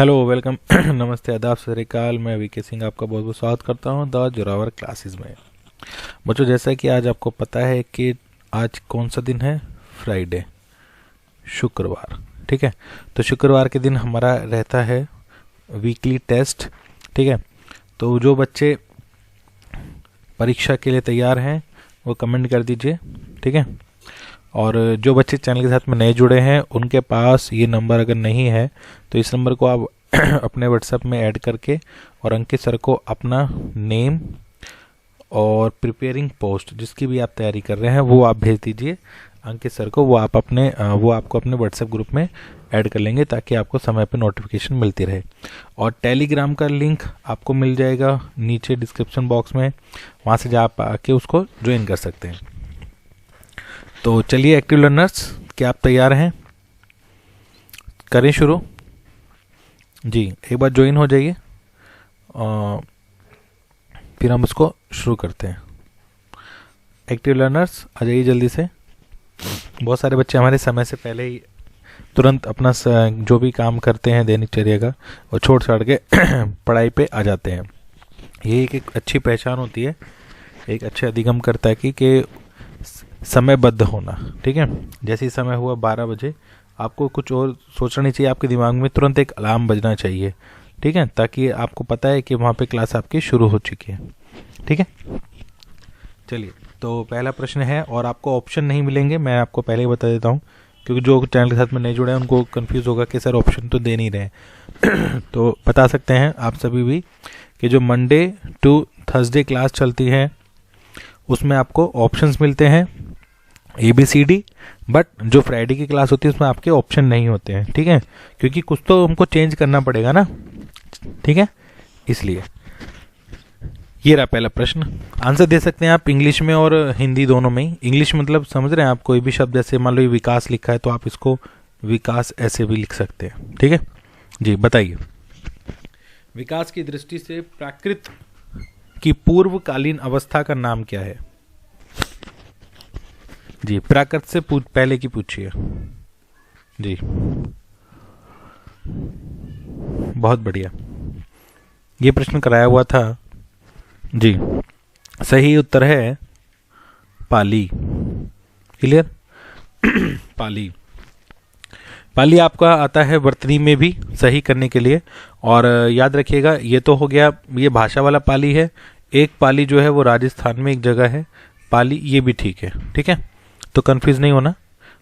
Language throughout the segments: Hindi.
हेलो वेलकम नमस्ते आदाब सत श्री अकाल। मैं वीके सिंह आपका बहुत बहुत स्वागत करता हूं द जोरावर क्लासेस में। बच्चों, जैसा कि आज आपको पता है कि आज कौन सा दिन है, फ्राइडे, शुक्रवार। ठीक है, तो शुक्रवार के दिन हमारा रहता है वीकली टेस्ट। ठीक है, तो जो बच्चे परीक्षा के लिए तैयार हैं वो कमेंट कर दीजिए। ठीक है, और जो बच्चे चैनल के साथ में नए जुड़े हैं उनके पास ये नंबर अगर नहीं है तो इस नंबर को आप अपने व्हाट्सएप में ऐड करके और अंकित सर को अपना नेम और प्रिपेयरिंग पोस्ट जिसकी भी आप तैयारी कर रहे हैं वो आप भेज दीजिए अंकित सर को। वो आपको अपने व्हाट्सएप ग्रुप में ऐड कर लेंगे ताकि आपको समय पर नोटिफिकेशन मिलती रहे। और टेलीग्राम का लिंक आपको मिल जाएगा नीचे डिस्क्रिप्शन बॉक्स में, वहाँ से जा आप आके उसको ज्वाइन कर सकते हैं। तो चलिए एक्टिव लर्नर्स, क्या आप तैयार हैं? करें शुरू जी। एक बार ज्वाइन हो जाइए फिर हम उसको शुरू करते हैं। एक्टिव लर्नर्स आ जाइए जल्दी से। बहुत सारे बच्चे हमारे समय से पहले ही तुरंत अपना जो भी काम करते हैं दैनिकचर्या का वो छोड़ छाड़ के पढ़ाई पे आ जाते हैं। ये एक अच्छी पहचान होती है, एक अच्छे अधिगम करता है कि समयबद्ध होना। ठीक है, जैसे ही समय हुआ 12 बजे आपको कुछ और सोचना नहीं चाहिए, आपके दिमाग में तुरंत एक अलार्म बजना चाहिए। ठीक है, ताकि आपको पता है कि वहाँ पे क्लास आपकी शुरू हो चुकी है। ठीक है, चलिए तो पहला प्रश्न है और आपको ऑप्शन नहीं मिलेंगे, मैं आपको पहले ही बता देता हूँ, क्योंकि जो चैनल के साथ में नहीं जुड़े हैं उनको कन्फ्यूज़ होगा कि सर ऑप्शन तो दे नहीं रहे तो बता सकते हैं आप सभी भी कि जो मंडे टू थर्सडे क्लास चलती है उसमें आपको ऑप्शंस मिलते हैं ABCD, बट जो फ्राइडे की क्लास होती है उसमें आपके ऑप्शन नहीं होते हैं। ठीक है, क्योंकि कुछ तो हमको चेंज करना पड़ेगा ना। ठीक है, इसलिए ये रहा पहला प्रश्न। आंसर दे सकते हैं आप इंग्लिश में और हिंदी दोनों में ही। इंग्लिश मतलब समझ रहे हैं आप, कोई भी शब्द जैसे मान लो विकास लिखा है तो आप इसको विकास ऐसे भी लिख सकते हैं। ठीक है जी, बताइए विकास की दृष्टि से प्राकृत की पूर्वकालीन अवस्था का नाम क्या है? जी, प्राकृत से पहले की पूछिए जी। बहुत बढ़िया, ये प्रश्न कराया हुआ था जी। सही उत्तर है पाली। क्लियर पाली। पाली आपका आता है वर्तनी में भी सही करने के लिए। और याद रखिएगा ये तो हो गया, ये भाषा वाला पाली है। एक पाली जो है वो राजस्थान में एक जगह है पाली, ये भी ठीक है। ठीक है, तो कंफ्यूज नहीं होना,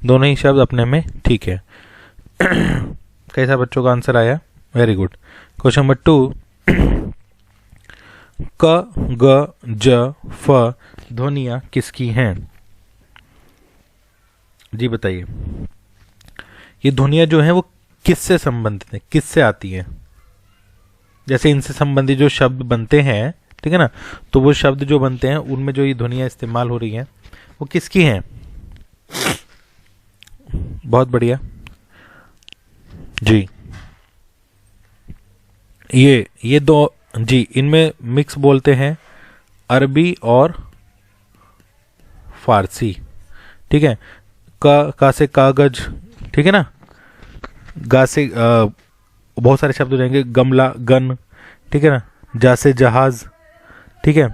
दोनों ही शब्द अपने में ठीक है। कैसा बच्चों का आंसर आया? Very good. क्वेश्चन नंबर 2, क ग ज फ ध्वनियाँ किसकी हैं? जी बताइए, ये ध्वनियाँ जो हैं वो किससे संबंधित हैं, किससे आती हैं? जैसे इनसे संबंधित जो शब्द बनते हैं, ठीक है ना, तो वो शब्द जो बनते हैं उनमें जो ये ध्वनियाँ इस्तेमाल हो रही हैं वो किसकी हैं? बहुत बढ़िया जी। ये दो जी, इनमें मिक्स बोलते हैं अरबी और फारसी। ठीक है, का से कागज, ठीक है ना, गा से बहुत सारे शब्द हो जाएंगे, गमला, गन, ठीक है ना, जा से जहाज। ठीक है,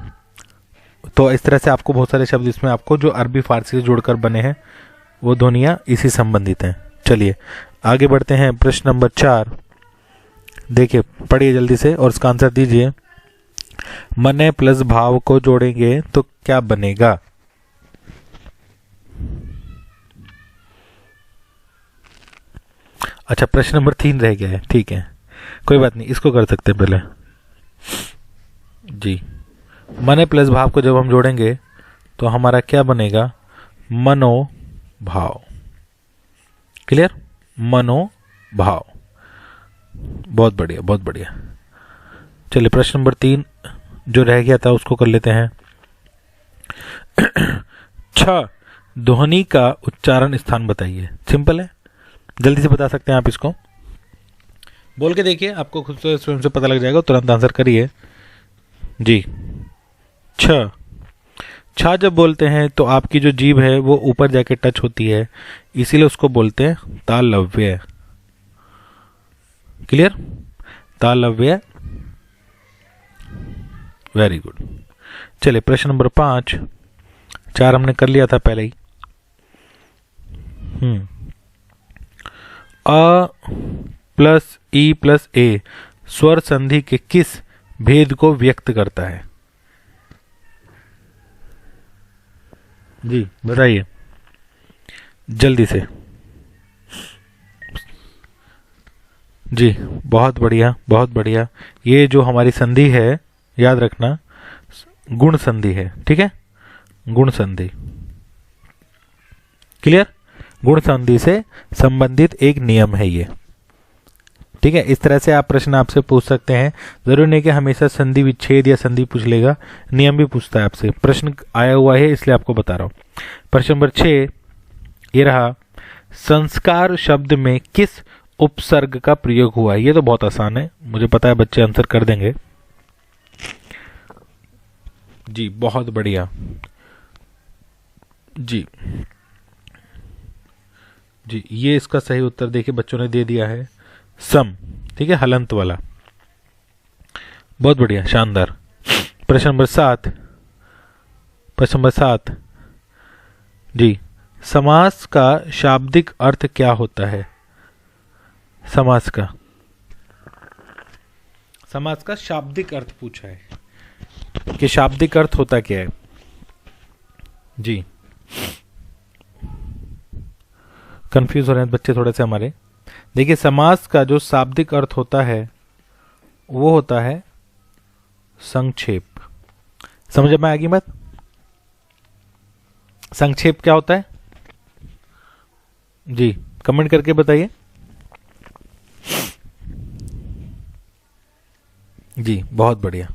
तो इस तरह से आपको बहुत सारे शब्द इसमें आपको जो अरबी फारसी से जुड़कर बने हैं वो ध्वनियाँ इसी संबंधित हैं। चलिए आगे बढ़ते हैं। प्रश्न नंबर 4 देखिए, पढ़िए जल्दी से और इसका आंसर दीजिए। मने प्लस भाव को जोड़ेंगे तो क्या बनेगा? अच्छा, प्रश्न नंबर 3 रह गया है, ठीक है कोई बात नहीं, इसको कर सकते हैं पहले जी। मने प्लस भाव को जब हम जोड़ेंगे तो हमारा क्या बनेगा? मनोभाव। क्लियर, मनोभाव। बहुत बढ़िया, बहुत बढ़िया। चलिए प्रश्न नंबर 3 जो रह गया था उसको कर लेते हैं। छ ध्वनि का उच्चारण स्थान बताइए। सिंपल है, जल्दी से बता सकते हैं आप, इसको बोल के देखिए, आपको खुद से स्वयं से पता लग जाएगा। तुरंत आंसर करिए जी। छ जब बोलते हैं तो आपकी जो जीभ है वो ऊपर जाके टच होती है, इसीलिए उसको बोलते हैं तालव्य। क्लियर? तालव्य। Very good. चलिए प्रश्न नंबर 5, 4 हमने कर लिया था पहले ही। अ प्लस ई प्लस ए स्वर संधि के किस भेद को व्यक्त करता है? जी बताइए जल्दी से। जी बहुत बढ़िया, बहुत बढ़िया। ये जो हमारी संधि है, याद रखना, गुण संधि है। ठीक है, गुण संधि। क्लियर? गुण संधि से संबंधित एक नियम है ये। ठीक है, इस तरह से आप प्रश्न आपसे पूछ सकते हैं। जरूरी नहीं कि हमेशा संधि विच्छेद या संधि पूछ लेगा, नियम भी पूछता है आपसे। प्रश्न आया हुआ है इसलिए आपको बता रहा हूं। प्रश्न नंबर 6 ये रहा, संस्कार शब्द में किस उपसर्ग का प्रयोग हुआ है? ये तो बहुत आसान है, मुझे पता है बच्चे आंसर कर देंगे। जी बहुत बढ़िया। जी जी, ये इसका सही उत्तर देखिए बच्चों ने दे दिया है, सम। ठीक है, हलंत वाला। बहुत बढ़िया, शानदार। प्रश्न नंबर 7, प्रश्न नंबर 7 जी, समास का शाब्दिक अर्थ क्या होता है? समास का शाब्दिक अर्थ पूछा है कि शाब्दिक अर्थ होता क्या है? जी कंफ्यूज हो रहे हैं बच्चे थोड़े से हमारे। देखिए समास का जो शाब्दिक अर्थ होता है वो होता है संक्षेप। समझ में आएगी बात? संक्षेप क्या होता है? जी कमेंट करके बताइए। जी बहुत बढ़िया,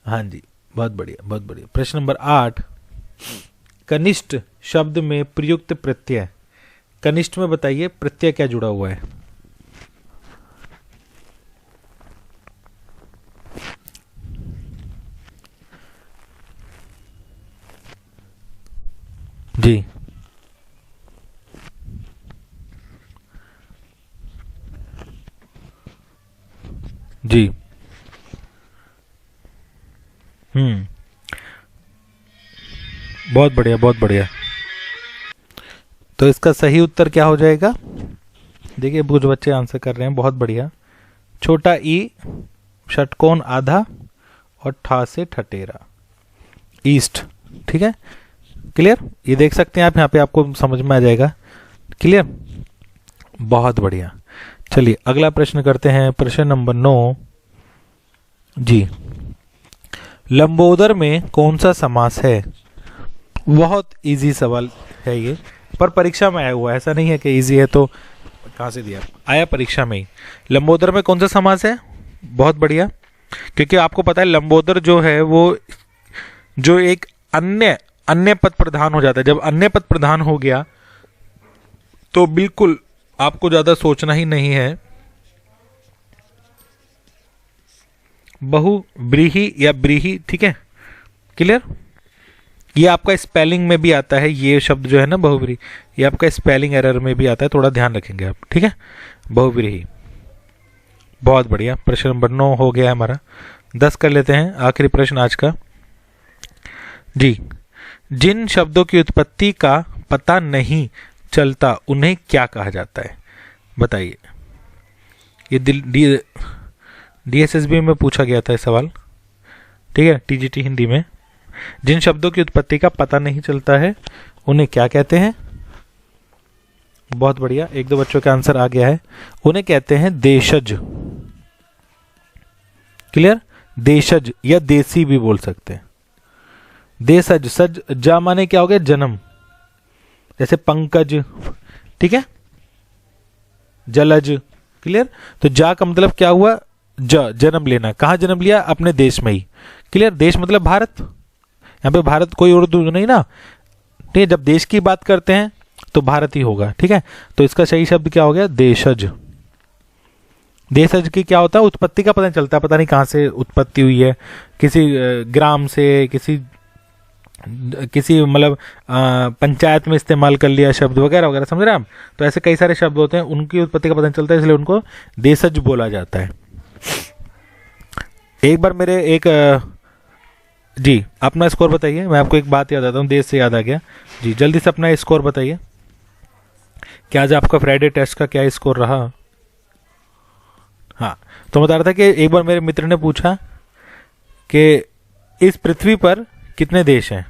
हाँ जी बहुत बढ़िया, बहुत बढ़िया। प्रश्न नंबर 8, कनिष्ठ शब्द में प्रयुक्त प्रत्यय। कनिष्ठ में बताइए प्रत्यय क्या जुड़ा हुआ है? जी जी बहुत बढ़िया, बहुत बढ़िया। तो इसका सही उत्तर क्या हो जाएगा? देखिए कुछ बच्चे आंसर कर रहे हैं, बहुत बढ़िया। छोटा ई, षटकोण आधा और ठा से ठटेरा, ईस्ट। ठीक है, क्लियर? ये देख सकते हैं आप, यहाँ पे आपको समझ में आ जाएगा। क्लियर? बहुत बढ़िया। चलिए अगला प्रश्न करते हैं, प्रश्न नंबर 9 जी, लंबोदर में कौन सा समास है? बहुत इजी सवाल है ये, पर परीक्षा में आया हुआ है, ऐसा नहीं है कि इजी है तो कहाँ से दिया, आया परीक्षा में ही। लंबोदर में कौन सा समास है? बहुत बढ़िया, क्योंकि आपको पता है लंबोदर जो है वो जो एक अन्य पद प्रधान हो जाता है। जब अन्य पद प्रधान हो गया तो बिल्कुल आपको ज्यादा सोचना ही नहीं है। बहु ब्रीही या ब्रीही, ठीक है, क्लियर? ये आपका स्पेलिंग में भी आता है, ये शब्द जो है ना बहुव्रीहि, ये आपका स्पेलिंग एरर में भी आता है, थोड़ा ध्यान रखेंगे आप। ठीक है, बहुव्रीहि। बहुत बढ़िया, प्रश्न नंबर 9 हो गया हमारा। 10 कर लेते हैं, आखिरी प्रश्न आज का जी, जिन शब्दों की उत्पत्ति का पता नहीं चलता उन्हें क्या कहा जाता है? बताइए। ये DSSB में पूछा गया था सवाल, ठीक है, TGT हिंदी में। जिन शब्दों की उत्पत्ति का पता नहीं चलता है उन्हें क्या कहते हैं? बहुत बढ़िया, 1-2 बच्चों का आंसर आ गया है। उन्हें कहते हैं देशज। क्लियर? देशज या देसी भी बोल सकते हैं। देशज, सज जा माने क्या हो गया? जन्म। जैसे पंकज, ठीक है, जलज। क्लियर? तो जा का मतलब क्या हुआ? जन्म लेना। कहां जन्म लिया? अपने देश में ही। क्लियर? देश मतलब भारत, यहाँ पे भारत कोई उर्दू नहीं ना, ठीक है। जब देश की बात करते हैं तो भारत ही होगा, ठीक है। तो इसका सही शब्द क्या हो गया? देशज। देशज की क्या होता है? उत्पत्ति का पता नहीं चलता, पता नहीं कहां से उत्पत्ति हुई है, किसी ग्राम से, किसी मतलब पंचायत में इस्तेमाल कर लिया शब्द वगैरह वगैरह, समझ रहे हैं आप? तो ऐसे कई सारे शब्द होते हैं, उनकी उत्पत्ति का पता नहीं चलता है, इसलिए उनको देशज बोला जाता है। एक बार मेरे एक जी अपना स्कोर बताइए। मैं आपको एक बात याद आता हूँ, देश से याद आ गया। जी जल्दी से अपना स्कोर बताइए कि आज आपका फ्राइडे टेस्ट का क्या स्कोर रहा। हाँ, तो मैं बता रहा था कि एक बार मेरे मित्र ने पूछा कि इस पृथ्वी पर कितने देश हैं।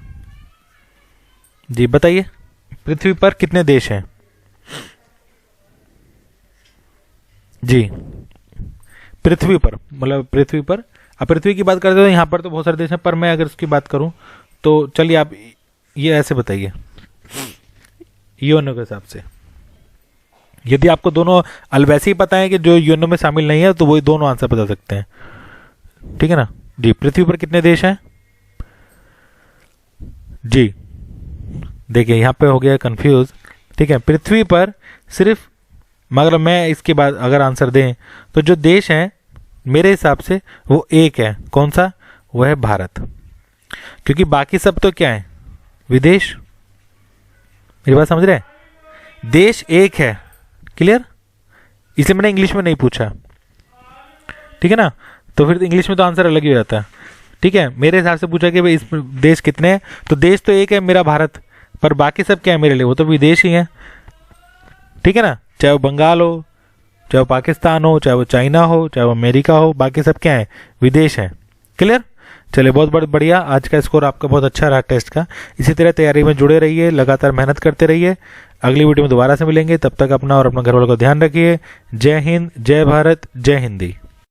जी बताइए, पृथ्वी पर कितने देश हैं। जी पृथ्वी पर, मतलब पृथ्वी पर, अब पृथ्वी की बात करते हो तो यहाँ पर तो बहुत सारे देश हैं, पर मैं अगर उसकी बात करूं तो चलिए आप ये ऐसे बताइए यूएनओ के हिसाब से। यदि आपको दोनों वैसे ही पता है कि जो यूएनओ में शामिल नहीं है तो वही दोनों आंसर बता सकते हैं, ठीक है ना। जी पृथ्वी पर कितने देश हैं। जी देखिए यहाँ पे हो गया कंफ्यूज, ठीक है। पृथ्वी पर सिर्फ, मगर मैं इसके बाद अगर आंसर दें तो जो देश है मेरे हिसाब से वो एक है। कौन सा? वो है भारत, क्योंकि बाकी सब तो क्या है, विदेश। मेरी बात समझ रहे हैं? देश एक है, क्लियर। इसलिए मैंने इंग्लिश में नहीं पूछा, ठीक है ना। तो फिर इंग्लिश में तो आंसर अलग ही हो जाता है, ठीक है। मेरे हिसाब से पूछा कि भाई इस देश कितने हैं, तो देश तो एक है मेरा भारत, पर बाकी सब क्या है मेरे लिए, वो तो विदेश ही है, ठीक है ना। चाहे वो बंगाल हो, चाहे वो पाकिस्तान हो, चाहे वो चाइना हो, चाहे वो अमेरिका हो, बाकी सब क्या है, विदेश है, क्लियर। चलिए बहुत बहुत बढ़िया, आज का स्कोर आपका बहुत अच्छा रहा टेस्ट का। इसी तरह तैयारी में जुड़े रहिए, लगातार मेहनत करते रहिए। अगली वीडियो में दोबारा से मिलेंगे, तब तक अपना और अपना घर वालों का ध्यान रखिए। जय हिंद, जय भारत, जय हिंदी।